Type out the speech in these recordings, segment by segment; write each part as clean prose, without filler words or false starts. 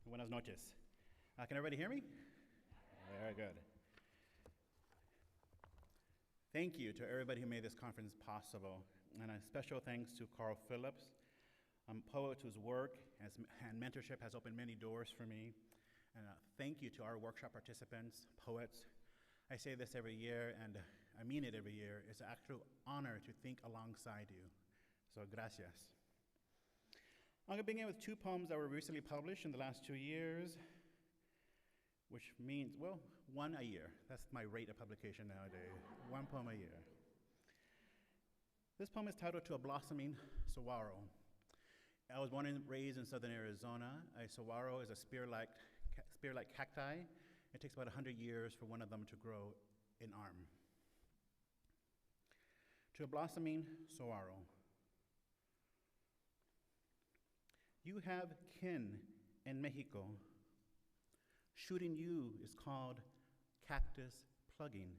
Buenas noches. Can everybody hear me? Very good. Thank you to everybody who made this conference possible. And a special thanks to Carl Phillips, a poet whose work and mentorship has opened many doors for me. And thank you to our workshop participants, poets. I say this every year, and I mean it every year. It's an actual honor to think alongside you. So gracias. I'm going to begin with two poems that were recently published in the last 2 years, which means, well, one a year. That's my rate of publication nowadays, one poem a year. This poem is titled To a Blossoming Saguaro. I was born and raised in southern Arizona. A saguaro is a spear-like cacti. It takes about 100 years for one of them to grow an arm. To a blossoming saguaro. You have kin in Mexico. Shooting you is called cactus plugging.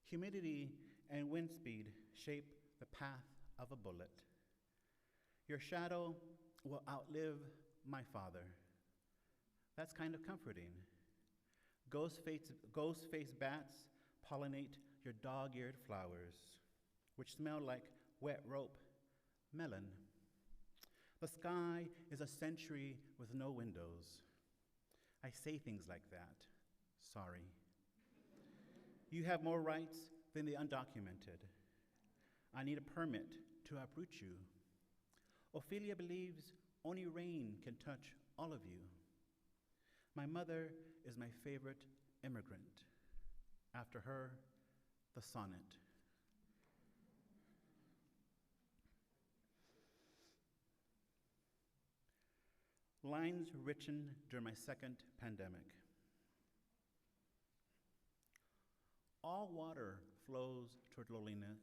Humidity and wind speed shape the path of a bullet. Your shadow will outlive my father. That's kind of comforting. Ghost-faced bats pollinate your dog-eared flowers, which smell like wet rope, melon. The sky is a century with no windows. I say things like that. Sorry. You have more rights than the undocumented. I need a permit to uproot you. Ophelia believes only rain can touch all of you. My mother is my favorite immigrant. After her, the sonnet. Lines written during my second pandemic. All water flows toward loneliness.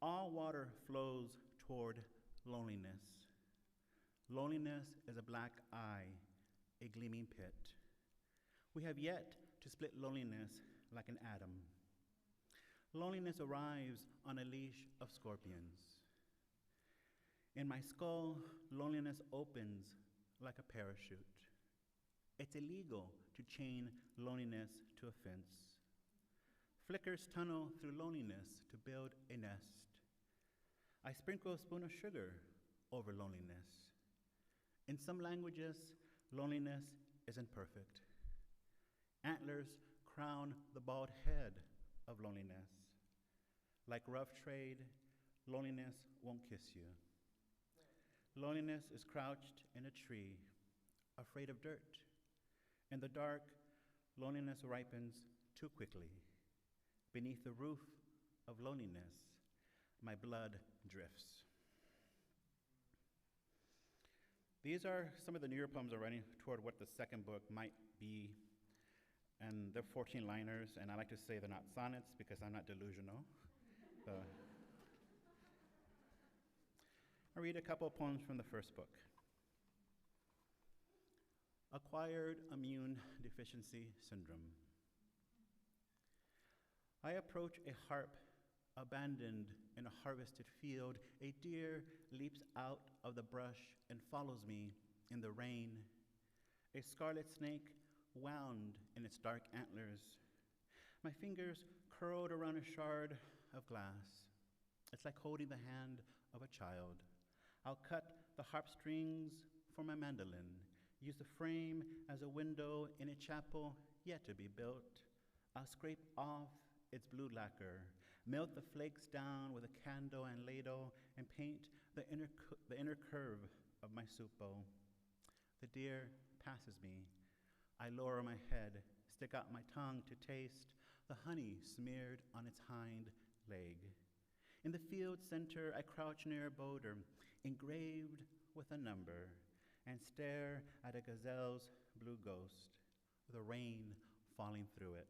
All water flows toward loneliness. Loneliness is a black eye, a gleaming pit. We have yet to split loneliness like an atom. Loneliness arrives on a leash of scorpions. In my skull, loneliness opens like a parachute. It's illegal to chain loneliness to a fence. Flickers tunnel through loneliness to build a nest. I sprinkle a spoon of sugar over loneliness. In some languages, loneliness isn't perfect. Antlers crown the bald head of loneliness. Like rough trade, loneliness won't kiss you. Loneliness is crouched in a tree, afraid of dirt. In the dark, loneliness ripens too quickly. Beneath the roof of loneliness, my blood drifts. These are some of the newer poems already toward what the second book might be. And they're 14-liners, and I like to say they're not sonnets because I'm not delusional. I'll read a couple of poems from the first book. Acquired Immune Deficiency Syndrome. I approach a harp abandoned in a harvested field. A deer leaps out of the brush and follows me in the rain. A scarlet snake wound in its dark antlers. My fingers curled around a shard of glass. It's like holding the hand of a child. I'll cut the harp strings for my mandolin, use the frame as a window in a chapel yet to be built. I'll scrape off its blue lacquer, melt the flakes down with a candle and ladle, and paint the inner curve of my soup bowl. The deer passes me. I lower my head, stick out my tongue to taste the honey smeared on its hind leg. In the field center, I crouch near a boulder, engraved with a number, and stare at a gazelle's blue ghost, the rain falling through it.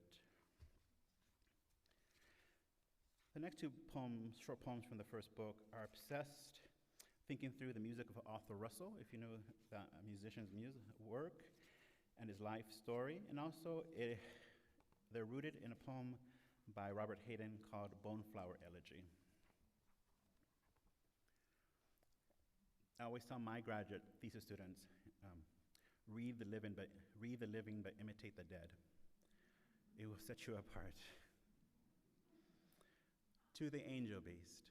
The next two poems, short poems from the first book, are obsessed, thinking through the music of Arthur Russell, if you know that musician's music work, and his life story, and also they're rooted in a poem by Robert Hayden called Boneflower Elegy. I always tell my graduate thesis students, read the living but imitate the dead. It will set you apart. To the angel beast.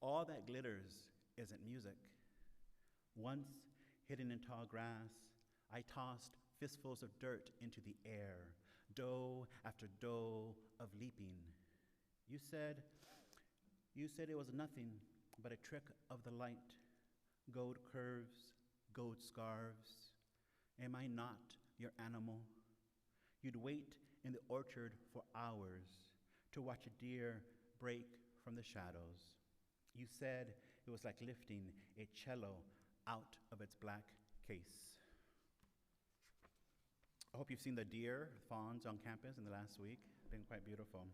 All that glitters isn't music. Once, hidden in tall grass, I tossed fistfuls of dirt into the air, doe after doe of leaping. You said it was nothing but a trick of the light, gold curves, gold scarves. Am I not your animal? You'd wait in the orchard for hours to watch a deer break from the shadows. You said it was like lifting a cello out of its black case. I hope you've seen the deer fawns on campus in the last week. Been quite beautiful.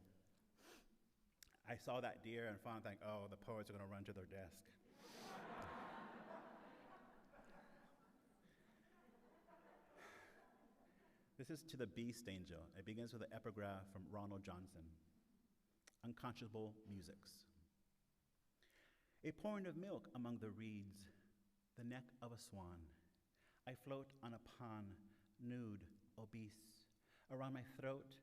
I saw that deer and fawn and think, oh, the poets are going to run to their desk. This is to the beast angel. It begins with an epigraph from Ronald Johnson. Unconscionable musics. A pouring of milk among the reeds, the neck of a swan. I float on a pond, nude, obese. Around my throat,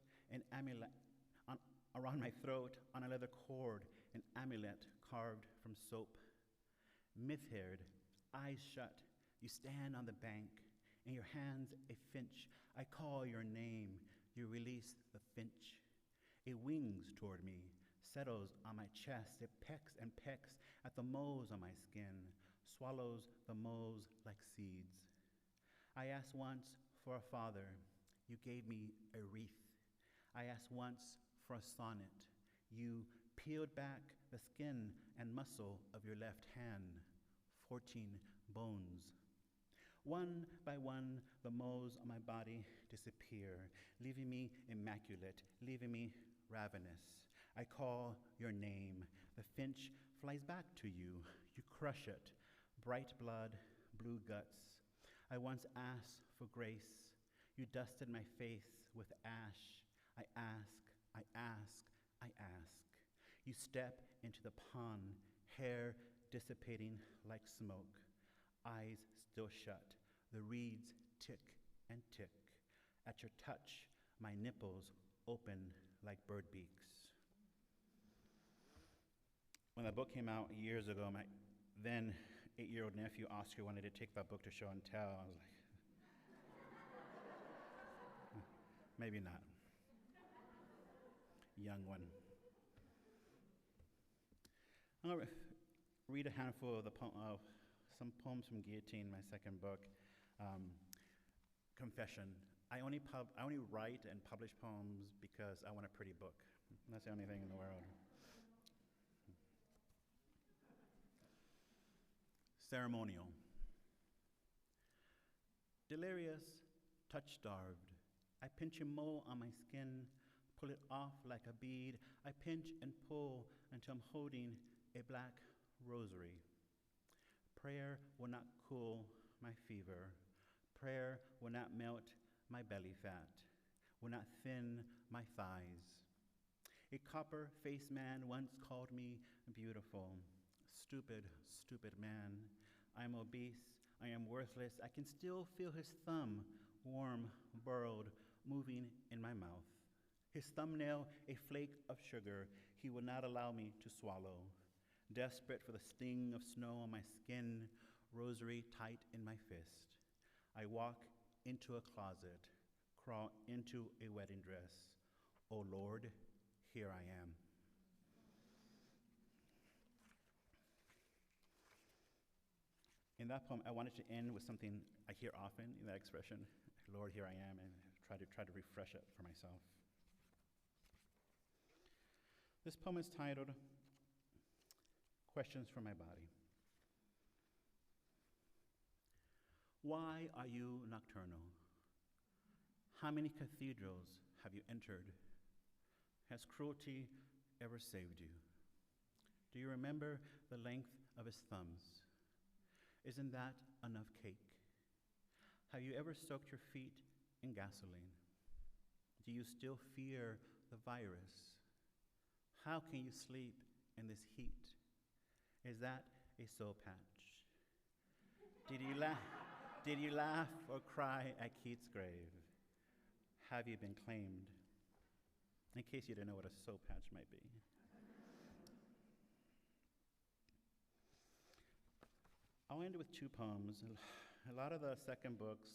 on a leather cord, an amulet carved from soap. Myth-haired, eyes shut, you stand on the bank, in your hands a finch. I call your name, you release the finch. It wings toward me, settles on my chest. It pecks and pecks at the moles on my skin, swallows the moles like seeds. I asked once for a father. You gave me a wreath. I asked once for a sonnet. You peeled back the skin and muscle of your left hand, 14 bones. One by one, the moles on my body disappear, leaving me immaculate, leaving me ravenous. I call your name. The finch flies back to you. You crush it. Bright blood, blue guts. I once asked for grace. You dusted my face with ash. I ask, I ask, I ask. You step into the pond, hair dissipating like smoke, eyes still shut. The reeds tick and tick. At your touch, my nipples open like bird beaks. When that book came out years ago, my then 8-year-old nephew Oscar wanted to take that book to show and tell. I was like, maybe not. Young one. I'm going to read a handful of some poems from Guillotine, my second book. Confession. I only write and publish poems because I want a pretty book. That's the only thing in the world. Ceremonial. Delirious, touch-starved, I pinch a mole on my skin, pull it off like a bead. I pinch and pull until I'm holding a black rosary. Prayer will not cool my fever. Prayer will not melt my belly fat, will not thin my thighs. A copper-faced man once called me beautiful. Stupid, stupid man. I am obese, I am worthless. I can still feel his thumb, warm, burrowed, moving in my mouth. His thumbnail, a flake of sugar, he would not allow me to swallow. Desperate for the sting of snow on my skin, rosary tight in my fist. I walk into a closet, crawl into a wedding dress. Oh Lord, here I am. In that poem, I wanted to end with something I hear often in that expression, Lord, here I am, and try to refresh it for myself. This poem is titled, Questions from My Body. Why are you nocturnal? How many cathedrals have you entered? Has cruelty ever saved you? Do you remember the length of his thumbs? Isn't that enough cake? Have you ever soaked your feet in gasoline? Do you still fear the virus? How can you sleep in this heat? Is that a soul patch? Did you Did you laugh or cry at Keats' grave? Have you been claimed? In case you didn't know what a soap patch might be. I'll end with two poems. A lot of the second book's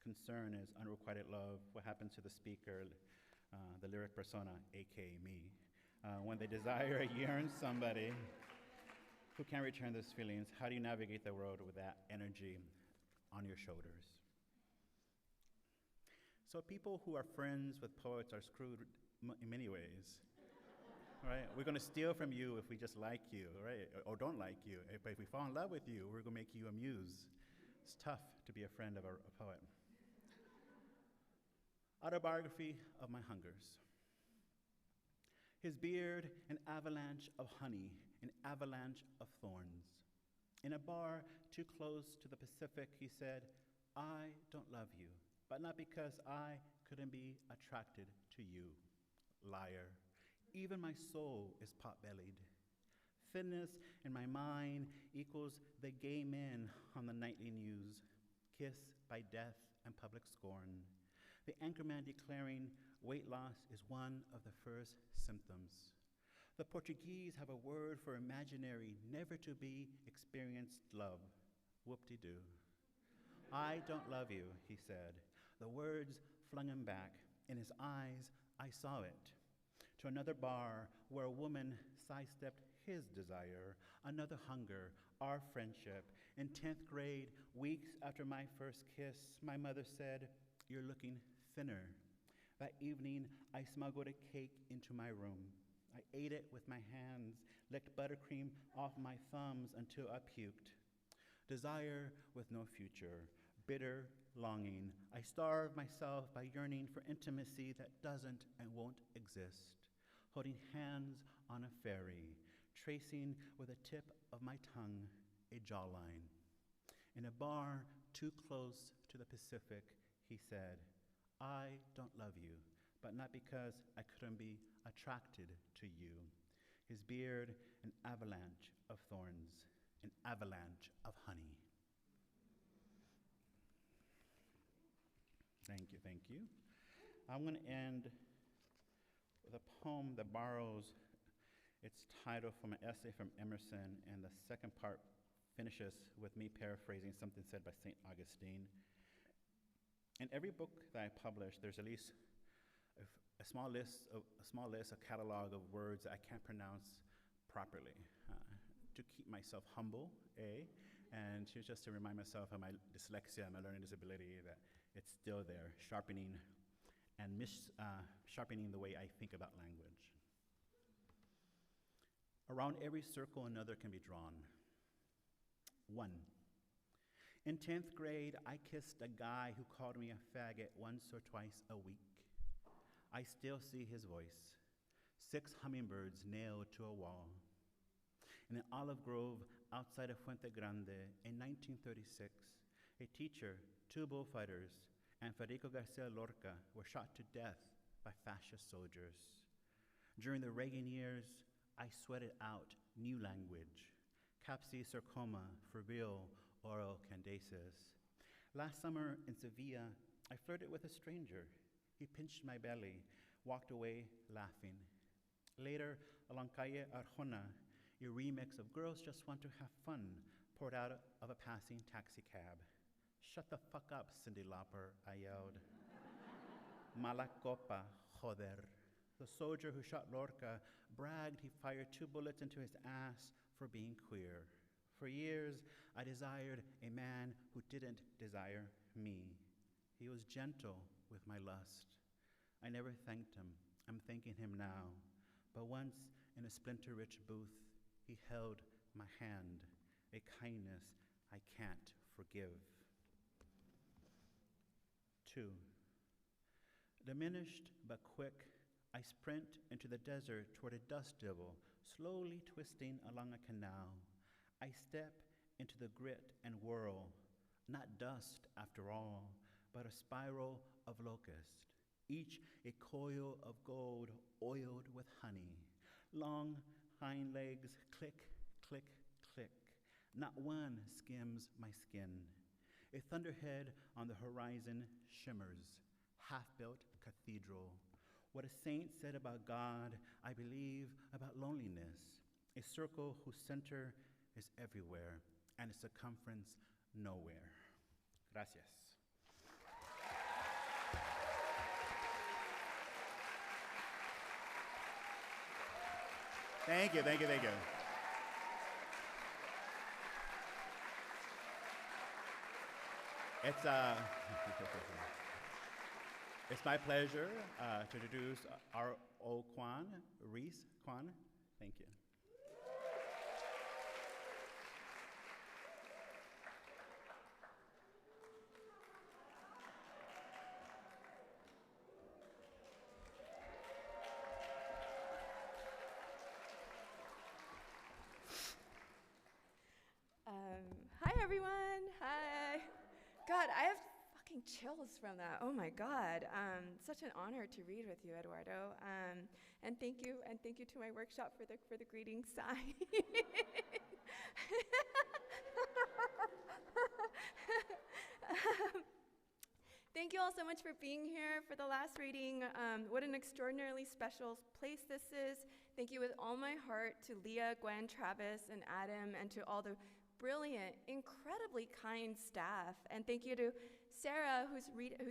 concern is unrequited love, what happens to the speaker, the lyric persona, aka me, when they desire or yearn somebody who can't return those feelings. How do you navigate the world with that energy on your shoulders? So people who are friends with poets are screwed in many ways. Right? We're going to steal from you if we just like you, right? Or don't like you. But if we fall in love with you, we're going to make you a muse. It's tough to be a friend of a poet. Autobiography of my hungers. His beard, an avalanche of honey, an avalanche of thorns. In a bar too close to the Pacific, he said, I don't love you, but not because I couldn't be attracted to you. Liar. Even my soul is pot-bellied. Thinness in my mind equals the gay men on the nightly news, kissed by death and public scorn. The anchorman declaring weight loss is one of the first symptoms. The Portuguese have a word for imaginary, never-to-be experienced love. Whoop-de-doo. I don't love you, he said. The words flung him back. In his eyes, I saw it. To another bar where a woman sidestepped his desire, another hunger, our friendship. In 10th grade, weeks after my first kiss, my mother said, you're looking thinner. That evening, I smuggled a cake into my room. I ate it with my hands, licked buttercream off my thumbs until I puked. Desire with no future, bitter longing. I starve myself by yearning for intimacy that doesn't and won't exist. Holding hands on a ferry, tracing with the tip of my tongue a jawline. In a bar too close to the Pacific, he said, I don't love you, but not because I couldn't be attracted to you. His beard, an avalanche of thorns, an avalanche of honey. Thank you, thank you. I'm going to end with a poem that borrows its title from an essay from Emerson, and the second part finishes with me paraphrasing something said by St. Augustine. In every book that I publish, there's at least a small list, a catalog of words that I can't pronounce properly, to keep myself humble, and just to remind myself of my dyslexia, my learning disability, that it's still there, sharpening sharpening the way I think about language. Around every circle, another can be drawn. 1. In 10th grade, I kissed a guy who called me a faggot once or twice a week. I still see his voice. 6 hummingbirds nailed to a wall. In an olive grove outside of Fuente Grande in 1936, a teacher, 2 bullfighters, and Federico Garcia Lorca were shot to death by fascist soldiers. During the Reagan years, I sweated out new language. Capsi sarcoma, febrile, oral candaces. Last summer in Sevilla, I flirted with a stranger. He pinched my belly, walked away laughing. Later, along Calle Arjona, a remix of Girls Just Want to Have Fun poured out of a passing taxi cab. Shut the fuck up, Cyndi Lauper, I yelled. Mala copa, joder. The soldier who shot Lorca bragged he fired 2 bullets into his ass for being queer. For years, I desired a man who didn't desire me. He was gentle with my lust. I never thanked him. I'm thanking him now. But once in a splinter-rich booth, he held my hand, a kindness I can't forgive. 2. Diminished but quick, I sprint into the desert toward a dust devil, slowly twisting along a canal. I step into the grit and whirl, not dust after all, but a spiral of locust, each a coil of gold oiled with honey. Long hind legs click, click, click. Not one skims my skin. A thunderhead on the horizon shimmers, half-built cathedral. What a saint said about God, I believe about loneliness. A circle whose center is everywhere and its circumference nowhere. Gracias. Thank you, thank you, thank you. It's my pleasure to introduce R.O. Kwon, Kwon. Thank you. Hi, everyone. Hi. God, I have fucking chills from that. Oh my God. Such an honor to read with you, Eduardo. And thank you to my workshop for the greeting sign. Thank you all so much for being here for the last reading. What an extraordinarily special place this is. Thank you with all my heart to Leah, Gwen, Travis, and Adam, and to all the brilliant, incredibly kind staff. And thank you to Sarah, whose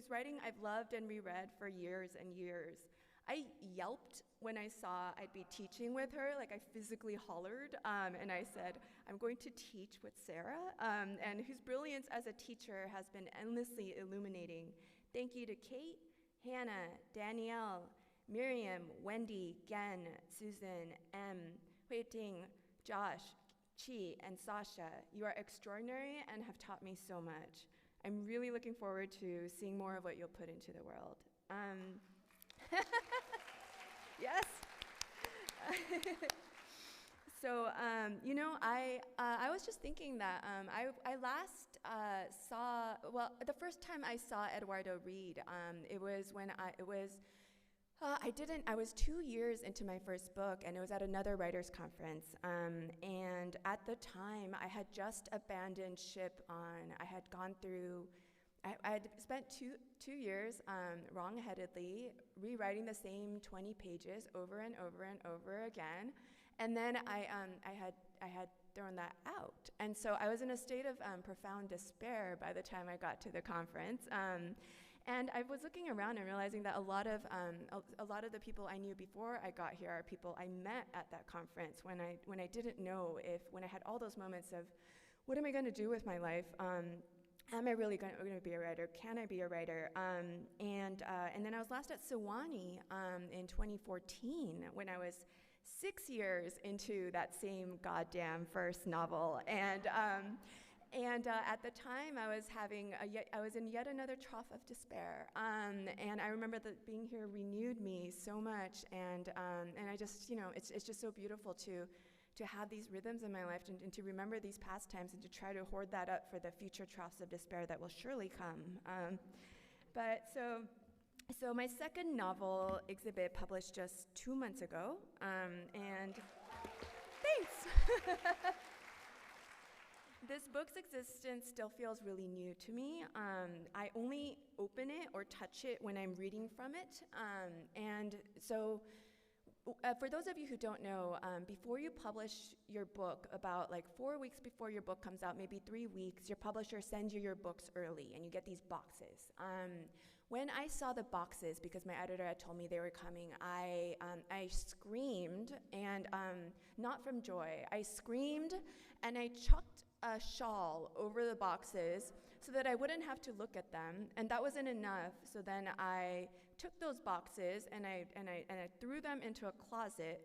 writing I've loved and reread for years and years. I yelped when I saw I'd be teaching with her, like I physically hollered, and I said, I'm going to teach with Sarah, and whose brilliance as a teacher has been endlessly illuminating. Thank you to Kate, Hannah, Danielle, Miriam, Wendy, Gen, Susan, M, Huiting, Josh, Chi, and Sasha. You are extraordinary and have taught me so much. I'm really looking forward to seeing more of what you'll put into the world. Yes. So, I was just thinking that I last saw, well, the first time I saw Eduardo read, it was when I was 2 years into my first book, and it was at another writers' conference. And at the time, I had just abandoned ship on. I had gone through. I had spent two years wrong-headedly rewriting the same 20 pages over and over and over again, and then I had thrown that out. And so I was in a state of profound despair by the time I got to the conference. And I was looking around and realizing that a lot of the people I knew before I got here are people I met at that conference when I didn't know when I had all those moments of, what am I going to do with my life? Am I really going to be a writer? Can I be a writer? And then I was last at Sewanee in 2014 when I was 6 years into that same goddamn first novel. And at the time, I was in yet another trough of despair. And I remember that being here renewed me so much. And I just, it's just so beautiful to have these rhythms in my life and to remember these past times and to try to hoard that up for the future troughs of despair that will surely come. So my second novel, Exhibit, published just 2 months ago, and thanks. This book's existence still feels really new to me. I only open it or touch it when I'm reading from it, and so for those of you who don't know, before you publish your book, about like 4 weeks before your book comes out, maybe 3 weeks, your publisher sends you your books early, and you get these boxes. When I saw the boxes, because my editor had told me they were coming, I screamed, and not from joy. I screamed, and I chucked a shawl over the boxes so that I wouldn't have to look at them, and that wasn't enough. So then I took those boxes and I threw them into a closet,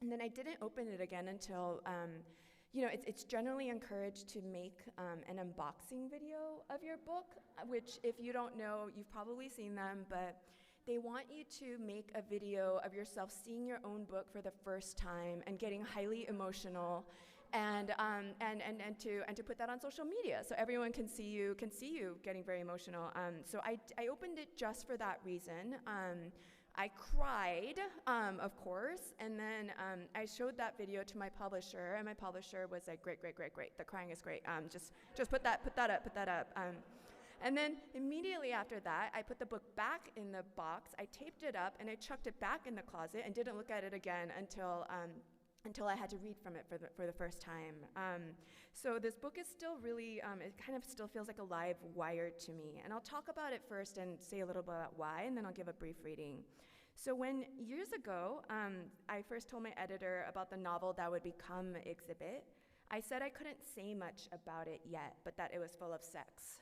and then I didn't open it again until, it's generally encouraged to make an unboxing video of your book, which, if you don't know, you've probably seen them, but they want you to make a video of yourself seeing your own book for the first time and getting highly emotional, and to put that on social media so everyone can see you getting very emotional. So I opened it just for that reason. I cried, of course, and then I showed that video to my publisher, and my publisher was like, great, great, great, great. The crying is great. Just put that up. And then immediately after that, I put the book back in the box, I taped it up, and I chucked it back in the closet and didn't look at it again until I had to read from it for the first time. So this book is still really, it kind of still feels like a live wire to me. And I'll talk about it first and say a little bit about why, and then I'll give a brief reading. So when, years ago, I first told my editor about the novel that would become Exhibit, I said I couldn't say much about it yet, but that it was full of sex.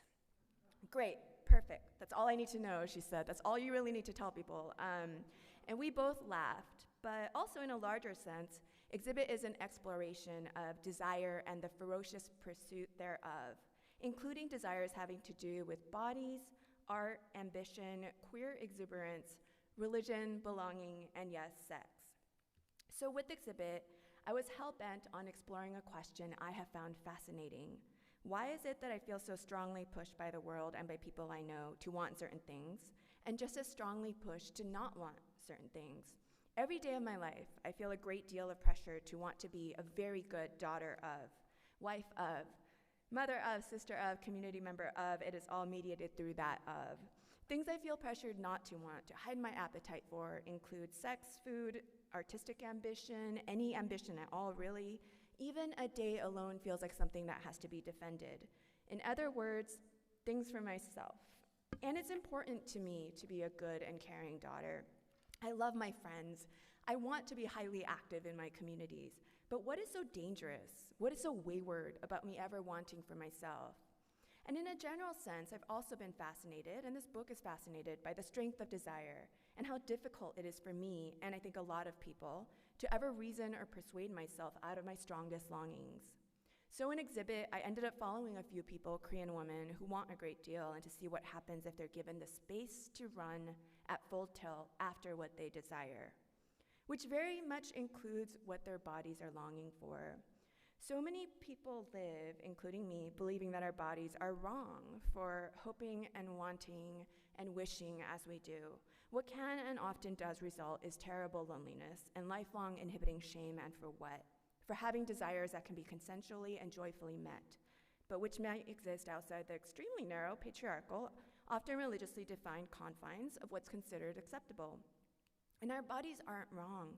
Great, perfect. That's all I need to know, she said. That's all you really need to tell people. And we both laughed, but also in a larger sense, Exhibit is an exploration of desire and the ferocious pursuit thereof, including desires having to do with bodies, art, ambition, queer exuberance, religion, belonging, and yes, sex. So with Exhibit, I was hell-bent on exploring a question I have found fascinating. Why is it that I feel so strongly pushed by the world and by people I know to want certain things, and just as strongly pushed to not want certain things? Every day of my life, I feel a great deal of pressure to want to be a very good daughter of, wife of, mother of, sister of, community member of. It is all mediated through that of. Things I feel pressured not to want, to hide my appetite for, include sex, food, artistic ambition, any ambition at all, really. Even a day alone feels like something that has to be defended. In other words, things for myself. And it's important to me to be a good and caring daughter. I love my friends. I want to be highly active in my communities. But what is so dangerous? What is so wayward about me ever wanting for myself? And in a general sense, I've also been fascinated, and this book is fascinated, by the strength of desire and how difficult it is for me, and I think a lot of people, to ever reason or persuade myself out of my strongest longings. So in Exhibit, I ended up following a few people, Korean women, who want a great deal, and to see what happens if they're given the space to run at full tilt after what they desire, which very much includes what their bodies are longing for. So many people live, including me, believing that our bodies are wrong for hoping and wanting and wishing as we do. What can and often does result is terrible loneliness and lifelong inhibiting shame, and for what? For having desires that can be consensually and joyfully met, but which might exist outside the extremely narrow, patriarchal, often religiously defined confines of what's considered acceptable. And our bodies aren't wrong.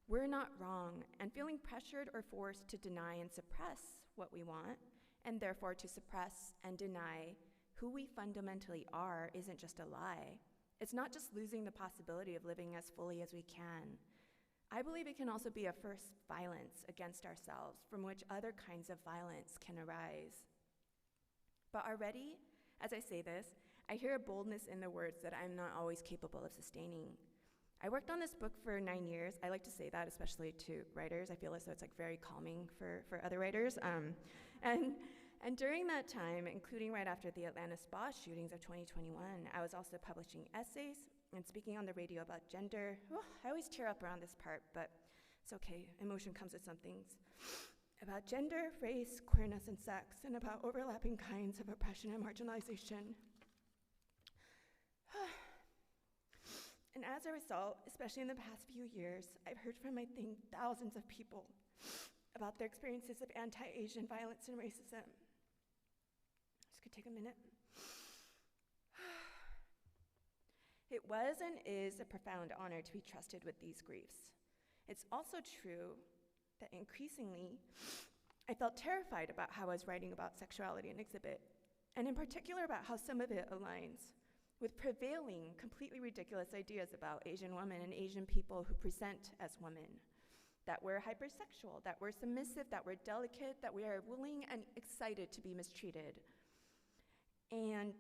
We're not wrong, and feeling pressured or forced to deny and suppress what we want, and therefore to suppress and deny who we fundamentally are, isn't just a lie. It's not just losing the possibility of living as fully as we can. I believe it can also be a first violence against ourselves from which other kinds of violence can arise. But already, as I say this, I hear a boldness in the words that I'm not always capable of sustaining. I worked on this book for 9 years. I like to say that, especially to writers. I feel as though it's like very calming for other writers. And during that time, including right after the Atlanta spa shootings of 2021, I was also publishing essays and speaking on the radio about gender. Oh, I always tear up around this part, but it's okay. Emotion comes with some things. About gender, race, queerness, and sex, and about overlapping kinds of oppression and marginalization. And as a result, especially in the past few years, I've heard from, I think, thousands of people about their experiences of anti-Asian violence and racism. Just gonna take a minute. It was and is a profound honor to be trusted with these griefs. It's also true that increasingly, I felt terrified about how I was writing about sexuality in Exhibit, and in particular about how some of it aligns with prevailing, completely ridiculous ideas about Asian women and Asian people who present as women, that we're hypersexual, that we're submissive, that we're delicate, that we are willing and excited to be mistreated. And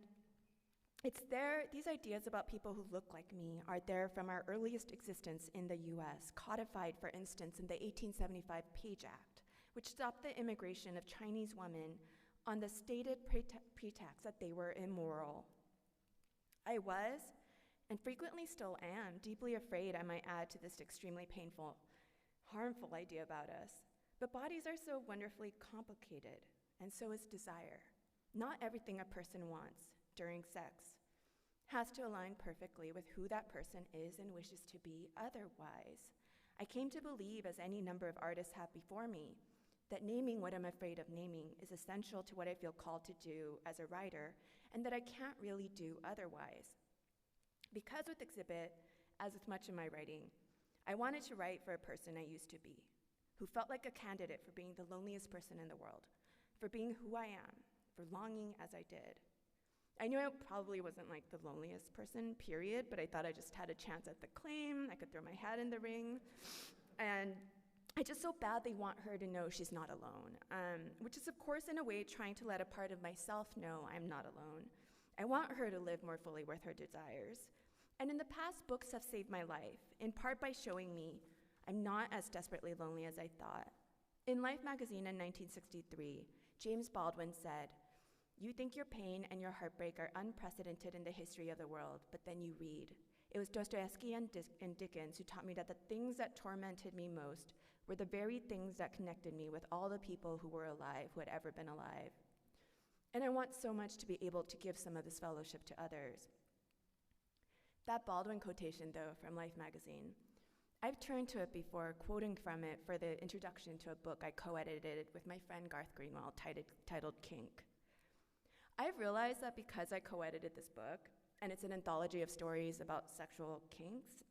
it's there, these ideas about people who look like me are there from our earliest existence in the US, codified, for instance, in the 1875 Page Act, which stopped the immigration of Chinese women on the stated pretext that they were immoral. I was, and frequently still am, deeply afraid, I might add, to this extremely painful, harmful idea about us. But bodies are so wonderfully complicated, and so is desire. Not everything a person wants during sex has to align perfectly with who that person is and wishes to be otherwise. I came to believe, as any number of artists have before me, that naming what I'm afraid of naming is essential to what I feel called to do as a writer, and that I can't really do otherwise. Because with Exhibit, as with much of my writing, I wanted to write for a person I used to be, who felt like a candidate for being the loneliest person in the world, for being who I am, for longing as I did. I knew I probably wasn't like the loneliest person, period, but I thought I just had a chance at the claim. I could throw my hat in the ring. And I just so badly want her to know she's not alone, which is, of course, in a way, trying to let a part of myself know I'm not alone. I want her to live more fully with her desires. And in the past, books have saved my life, in part by showing me I'm not as desperately lonely as I thought. In Life magazine in 1963, James Baldwin said, "You think your pain and your heartbreak are unprecedented in the history of the world, but then you read. It was Dostoevsky and Dickens who taught me that the things that tormented me most were the very things that connected me with all the people who were alive, who had ever been alive." And I want so much to be able to give some of this fellowship to others. That Baldwin quotation, though, from Life magazine, I've turned to it before, quoting from it for the introduction to a book I co-edited with my friend Garth Greenwell titled Kink. I've realized that because I co-edited this book, and it's an anthology of stories about sexual kinks,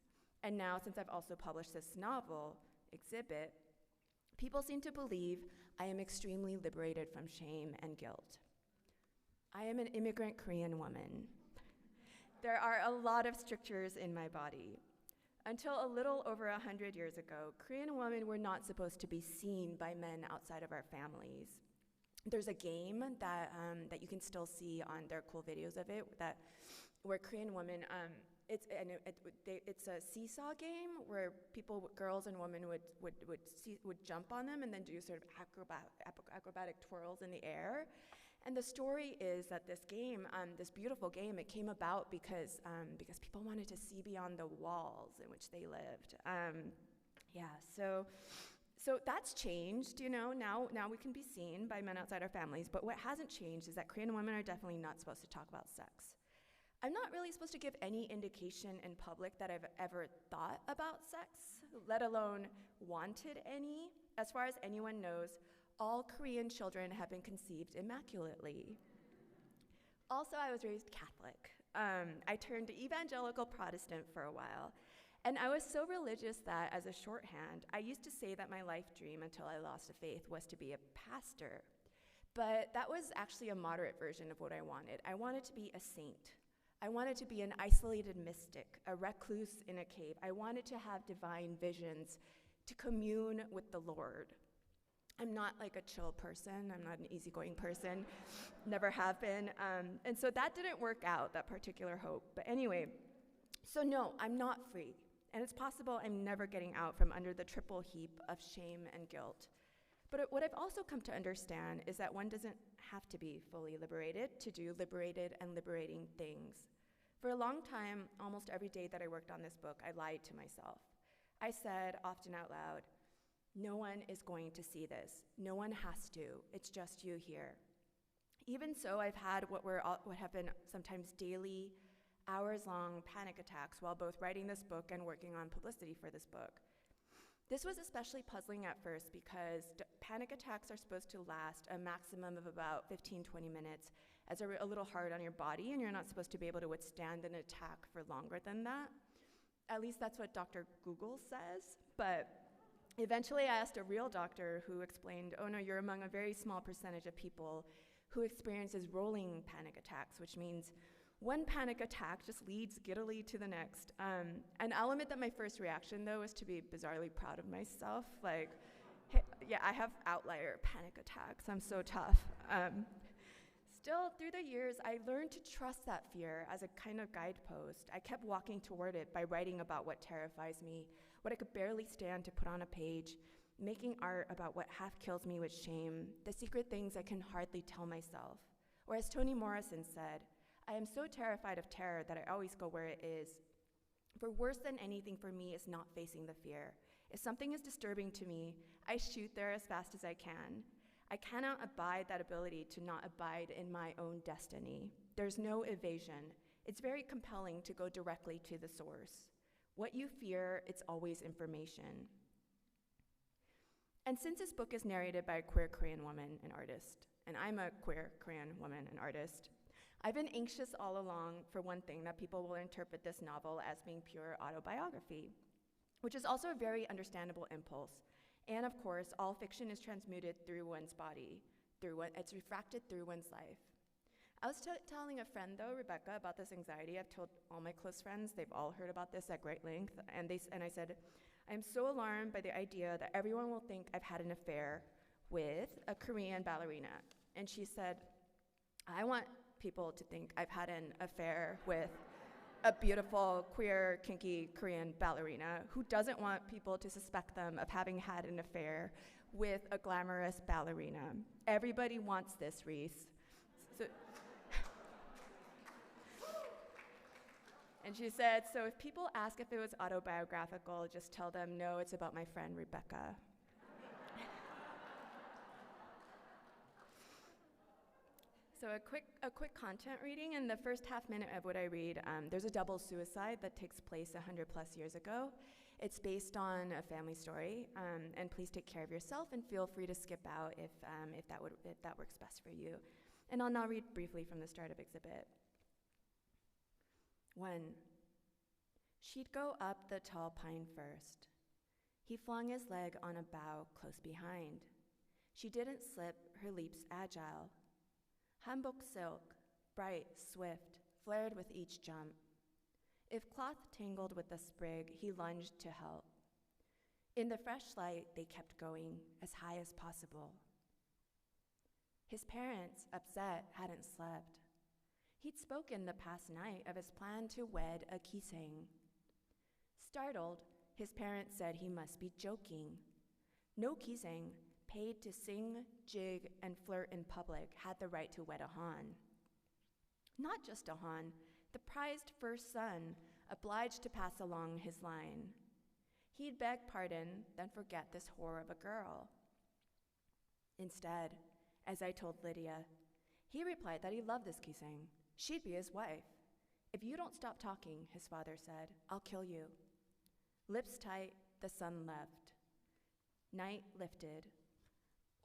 and now since I've also published this novel, Exhibit, people seem to believe I am extremely liberated from shame and guilt. I am an immigrant Korean woman. There are a lot of strictures in my body. Until a little over 100 years ago, Korean women were not supposed to be seen by men outside of our families. There's a game that you can still see on, there are cool videos of it, where Korean women, it's a seesaw game where girls and women would jump on them and then do sort of acrobatic twirls in the air. And the story is that this game, this beautiful game, it came about because people wanted to see beyond the walls in which they lived. So that's changed, you know. Now we can be seen by men outside our families. But what hasn't changed is that Korean women are definitely not supposed to talk about sex. I'm not really supposed to give any indication in public that I've ever thought about sex, let alone wanted any. As far as anyone knows, all Korean children have been conceived immaculately. Also, I was raised Catholic. I turned evangelical Protestant for a while, and I was so religious that, as a shorthand, I used to say that my life dream until I lost the faith was to be a pastor. But that was actually a moderate version of what I wanted. I wanted to be a saint. I wanted to be an isolated mystic, a recluse in a cave. I wanted to have divine visions, to commune with the Lord. I'm not like a chill person. I'm not an easygoing person, never have been. And so that didn't work out, that particular hope. But anyway, so no, I'm not free. And it's possible I'm never getting out from under the triple heap of shame and guilt. But what I've also come to understand is that one doesn't have to be fully liberated to do liberated and liberating things. For a long time, almost every day that I worked on this book, I lied to myself. I said, often out loud, "No one is going to see this. No one has to. It's just you here." Even so, I've had what have been sometimes daily, hours-long panic attacks while both writing this book and working on publicity for this book. This was especially puzzling at first because panic attacks are supposed to last a maximum of about 15-20 minutes, as they're a little hard on your body, and you're not supposed to be able to withstand an attack for longer than that. At least that's what Dr. Google says, but eventually I asked a real doctor who explained, "Oh no, you're among a very small percentage of people who experiences rolling panic attacks," which means one panic attack just leads giddily to the next. And I'll admit that my first reaction, though, was to be bizarrely proud of myself. Like, hey, yeah, I have outlier panic attacks. I'm so tough. Still, through the years, I learned to trust that fear as a kind of guidepost. I kept walking toward it by writing about what terrifies me, what I could barely stand to put on a page, making art about what half kills me with shame, the secret things I can hardly tell myself. Or as Toni Morrison said, "I am so terrified of terror that I always go where it is. For worse than anything for me is not facing the fear. If something is disturbing to me, I shoot there as fast as I can. I cannot abide that ability to not abide in my own destiny. There's no evasion. It's very compelling to go directly to the source. What you fear, it's always information. And since this book is narrated by a queer Korean woman and artist, and I'm a queer Korean woman and artist, I've been anxious all along for one thing, that people will interpret this novel as being pure autobiography, which is also a very understandable impulse. And of course, all fiction is transmuted through one's body, it's refracted through one's life. I was telling a friend, though, Rebecca, about this anxiety. I've told all my close friends. They've all heard about this at great length. And I said, I'm so alarmed by the idea that everyone will think I've had an affair with a Korean ballerina. And she said, I want people to think I've had an affair with a beautiful, queer, kinky Korean ballerina. Who doesn't want people to suspect them of having had an affair with a glamorous ballerina? Everybody wants this, Reese. So, and she said, so if people ask if it was autobiographical, just tell them, no, it's about my friend Rebecca. So a quick content reading. In the first half minute of what I read, there's a double suicide that takes place 100 plus years ago. It's based on a family story, and please take care of yourself and feel free to skip out if that works best for you. And I'll now read briefly from the start of exhibit. 1. She'd go up the tall pine first. He flung his leg on a bough close behind. She didn't slip, her leaps agile. Hanbok silk, bright, swift, flared with each jump. If cloth tangled with the sprig, he lunged to help. In the fresh light, they kept going, as high as possible. His parents, upset, hadn't slept. He'd spoken the past night of his plan to wed a Kisang. Startled, his parents said he must be joking. No Kisang, paid to sing, jig, and flirt in public, had the right to wed a Han. Not just a Han, the prized first son, obliged to pass along his line. He'd beg pardon, then forget this whore of a girl. Instead, as I told Lydia, he replied that he loved this Kisang. She'd be his wife. If you don't stop talking, his father said, I'll kill you. Lips tight, the son left. Night lifted.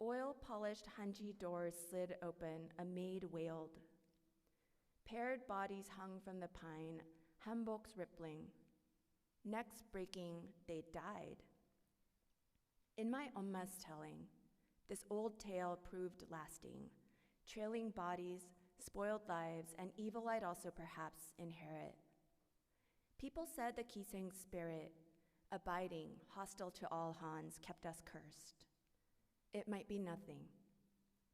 Oil-polished Hanji doors slid open, a maid wailed. Paired bodies hung from the pine, hanboks rippling. Necks breaking, they died. In my omma's telling, this old tale proved lasting. Trailing bodies, spoiled lives, and evil I'd also perhaps inherit. People said the Kisang's spirit, abiding, hostile to all Hans, kept us cursed. It might be nothing,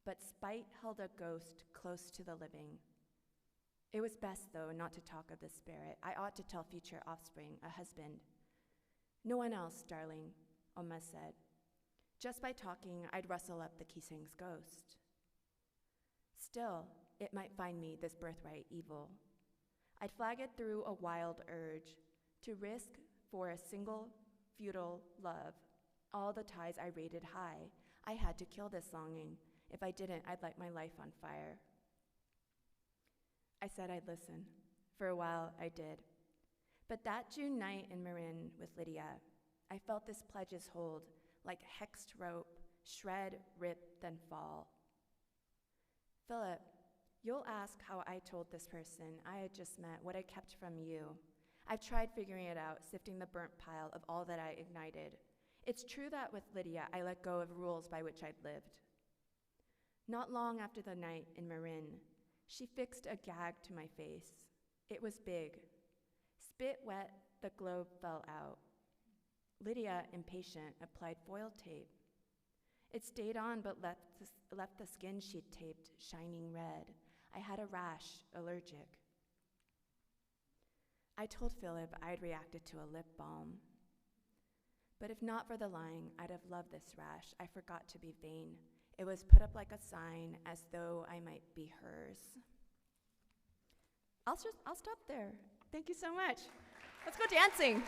but spite held a ghost close to the living. It was best, though, not to talk of the spirit. I ought to tell future offspring, a husband. No one else, darling, Oma said. Just by talking, I'd rustle up the Kisang's ghost. Still, it might find me this birthright evil. I'd flag it through a wild urge to risk for a single, futile love all the ties I rated high. I had to kill this longing. If I didn't, I'd light my life on fire. I said I'd listen. For a while, I did. But that June night in Marin with Lydia, I felt this pledge's hold, like hexed rope, shred, rip, then fall. Philip, you'll ask how I told this person I had just met what I kept from you. I've tried figuring it out, sifting the burnt pile of all that I ignited. It's true that with Lydia, I let go of rules by which I'd lived. Not long after the night in Marin, she fixed a gag to my face. It was big. Spit wet, the globe fell out. Lydia, impatient, applied foil tape. It stayed on but left the skin she'd taped shining red. I had a rash, allergic. I told Philip I'd reacted to a lip balm. But if not for the lying, I'd have loved this rash. I forgot to be vain. It was put up like a sign, as though I might be hers. I'll stop there. Thank you so much. Let's go dancing.